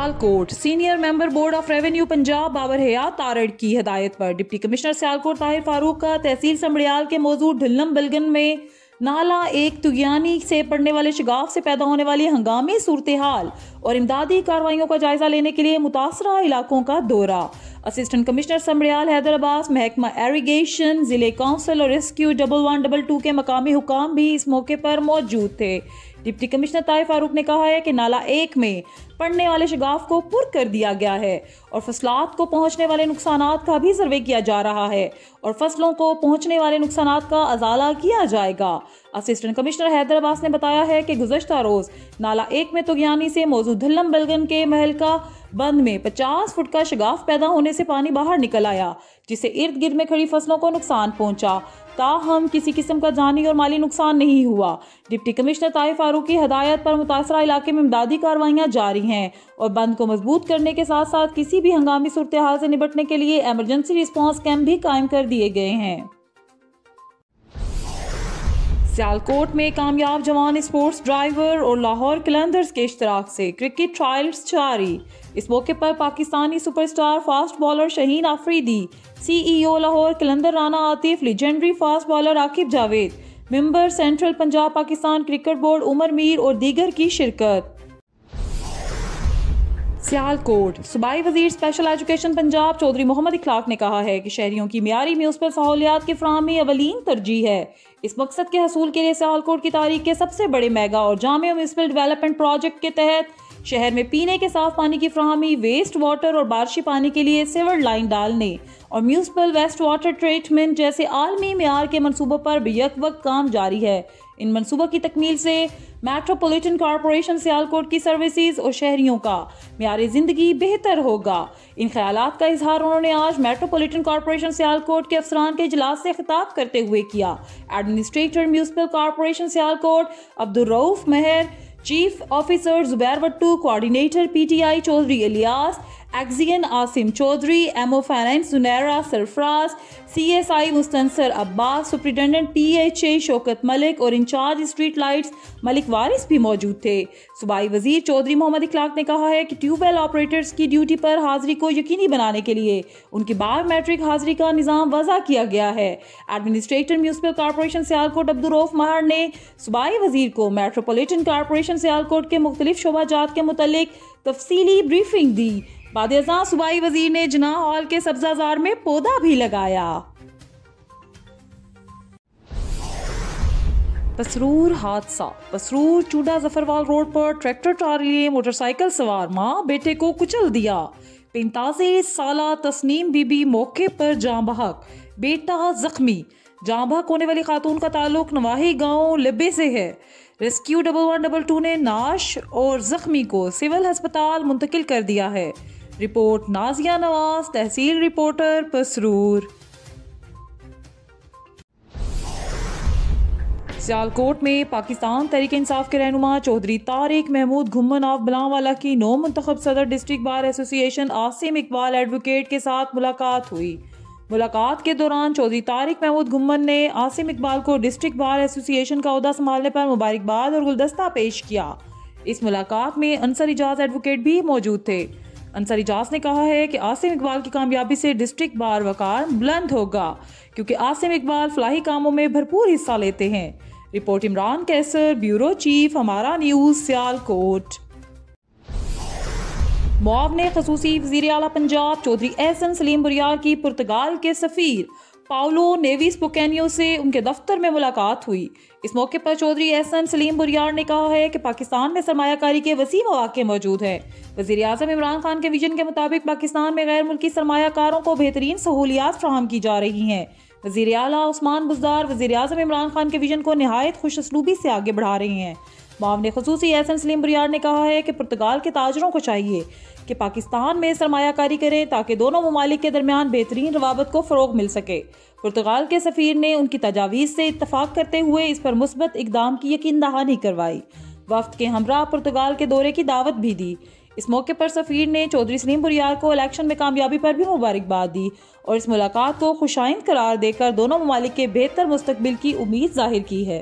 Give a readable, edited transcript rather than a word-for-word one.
Sialkot senior member board of revenue Punjab Babar Hayat Tarar की हदायत पर डिप्टी कमिश्नर सियालकोट ताहिर फारूक का तहसील समड़ियाल के मौजूद ढिल्लम बिलगन में नाला एक तुगयानी से पड़ने वाले शगाफ से पैदा होने वाली हंगामी सूरत हाल और इमदादी कार्रवाइयों का जायजा लेने के लिए मुतासरा इलाकों का दौरा। असिस्टेंट कमिश्नर समड़ियाल हैदर अब्बास, महकमा एरीगेशन, जिले काउंसिल और रेस्क्यू 1112 के मकामी हुकाम भी इस मौके पर मौजूद थे। डिप्टी कमिश्नर ताहिर फारूक ने कहा है कि नाला एक में पड़ने वाले शगाफ को पुर कर दिया गया है और फसलात को पहुंचने वाले नुकसानात का भी सर्वे किया जा रहा है और फसलों को पहुंचने वाले नुकसानात का अजाला किया जाएगा। असिस्टेंट कमिश्नर हैदर अब्बास ने बताया है कि गुज़श्ता रोज नाला एक में तुगयानी से मौजूद ढिल्लम बिलगन के महलका बंद में 50 फुट का शगाफ पैदा होने से पानी बाहर निकल आया, जिससे इर्द गिर्द में खड़ी फसलों को नुकसान पहुंचा। ताहम किसी किस्म का जानी और माली नुकसान नहीं हुआ। डिप्टी कमिश्नर ताहिर फारूक की हदायत पर मुतासरा इलाके में इमदादी कार्रवाइयां जारी हैं और बंद को मजबूत करने के साथ साथ किसी भी हंगामी सूरत हाल से निपटने के लिए एमरजेंसी रिस्पांस कैंप भी कायम कर दिए गए हैं। सियालकोट में कामयाब जवान स्पोर्ट्स ड्राइवर और लाहौर कलंदर्स के इश्तराक से क्रिकेट ट्रायल्स जारी। इस मौके पर Pakistani superstar fast bowler Shaheen Afridi, CEO Lahore Qalandar Rana Atif, legendary fast bowler Aqib Javed, member central Punjab Pakistan cricket board Umar Mir और दीगर की शिरकत। सियालकोट सूबाई वजीर स्पेशल एजुकेशन पंजाब चौधरी मोहम्मद इखलाक ने कहा है कि शहरियों की मियारी म्यूनिसिपल सहूलियात की फराहमी अवलीन तरजीह है। इस मकसद के हसूल के लिए सियालकोट की तारीख के सबसे बड़े मेगा और जामिया म्यूनिसिपल डेवलपमेंट प्रोजेक्ट के तहत शहर में पीने के साफ पानी की फराहमी, वेस्ट वाटर और बारिशी पानी के लिए सीवर लाइन डालने और म्यूनिसिपल वेस्ट वाटर ट्रीटमेंट जैसे आलमी मेयार के मनसूबों पर बेयक वक्त काम जारी है। इन मनसूबों की तकमील से मेट्रोपॉलिटन कॉरपोरेशन सियालकोट की सर्विसेज और शहरियों का मेयार जिंदगी बेहतर होगा। इन ख्यालात का इजहार उन्होंने आज मेट्रोपॉलिटन कॉरपोरेशन सियालकोट के अफसरान के इजलास से खिताब करते हुए किया। Administrator municipal corporation Sialkot Abdul Rauf Mehar, chief officer Zubair Wattoo, coordinator PTI Chaudhry Ilyas, XEN Asim Chaudhry, MO finance Junaira Sarfraz, CSI Mustansar Abbas, superintendent PHA Shaukat Malik और incharge street lights Malik Waris भी मौजूद थे। सूबाई वजीर चौधरी मोहम्मद इखलाक ने कहा है कि ट्यूबवेल ऑपरेटर्स की ड्यूटी पर हाजिरी को यकीनी बनाने के लिए उनकी बायोमेट्रिक हाजिरी का निज़ाम वज़ा किया गया है। Administrator municipal corporation Sialkot Abdul Rauf Mehar ने सूबाई वजीर को मेट्रोपॉलिटन कॉरपोरेशन सियालकोट के मुख्तलिफ शोबाजात के मुतल्लिक तफसीली ब्रीफिंग दी। बाद-ए-अज़ां सूबाई वजीर ने जिन्ना हॉल के सब्जाजार में पौधा भी लगाया। पसरूर हादसा। पसरूर चूड़ा जफरवाल रोड पर ट्रैक्टर ट्राली मोटरसाइकिल सवार मां बेटे को कुचल दिया। 45 साला तस्नीम बीबी मौके पर जाँ बहक, बेटा जख्मी। जाँ बहक होने वाली खातून का ताल्लुक नवाही गांव लिब्बे से है। रेस्क्यू 1112 ने नाश और जख्मी को सिविल अस्पताल मुंतकिल कर दिया है। रिपोर्ट नाजिया नवाज, तहसील रिपोर्टर पसरूर। सियालकोट में पाकिस्तान तहरीक इंसाफ के रहनुमा चौधरी तारिक महमूद घुम्मन ऑफ बिलांवाला की नौ मुंतखब सदर district bar association Asim Iqbal advocate के साथ मुलाकात हुई। मुलाकात के दौरान चौधरी तारिक महमूद घुम्मन ने आसिम इकबाल को डिस्ट्रिक्ट बार एसोसिएशन का ओहदा संभालने पर मुबारकबाद और गुलदस्ता पेश किया। इस मुलाकात में अंसर इजाज एडवोकेट भी मौजूद थे। अंसर इजाज ने कहा है कि आसिम इकबाल की कामयाबी से डिस्ट्रिक्ट बार वकार बुलंद होगा, क्योंकि आसिम इकबाल फलाही कामों में भरपूर हिस्सा लेते हैं। रिपोर्ट इमरान कैसर, ब्यूरो चीफ, हमारा न्यूज़, सियालकोट। मुआवने खसूसी वज़ीर आला पंजाब चौधरी एहसन सलीम बुरियार की पुर्तगाल के सफ़ीर पाउलो नेविस बुकैनियो से उनके दफ्तर में मुलाकात हुई। इस मौके पर चौधरी एहसन सलीम बुरियार ने कहा है कि पाकिस्तान में सरमायाकारी के वसी मौके मौजूद हैं। वज़ीर आज़म इमरान खान के विजन के मुताबिक पाकिस्तान में गैर मुल्की सरमायाकारों को बेहतरीन सहूलियात फराहम की जा रही हैं। वज़ीर आला उस्मान बुज़दार वज़ीर आज़म इमरान खान के विजन को नहायत खुश असलूबी से आगे बढ़ा रहे हैं। मुआवने खसूसी एहसन सलीम बुरियार ने कहा है कि पुर्तगाल के ताजरों को चाहिए कि पाकिस्तान में सरमायाकारी करें ताकि दोनों ममालिक के दरमियान बेहतरीन रवाबत को फ़रोग मिल सके। पुर्तगाल के सफ़ीर ने उनकी तजावीज़ से इत्तफाक करते हुए इस पर मुस्बत इक़दाम की यकीन दहानी करवाई। वफ़द के हमरा पुर्तगाल के दौरे की दावत भी दी। इस मौके पर सफ़ीर ने चौधरी सलीम बुरियार को इलेक्शन में कामयाबी पर भी मुबारकबाद दी और इस मुलाकात को खुशाइंद करार देकर दोनों ममालिक के बेहतर मुस्तकबिल की उम्मीद जाहिर की है।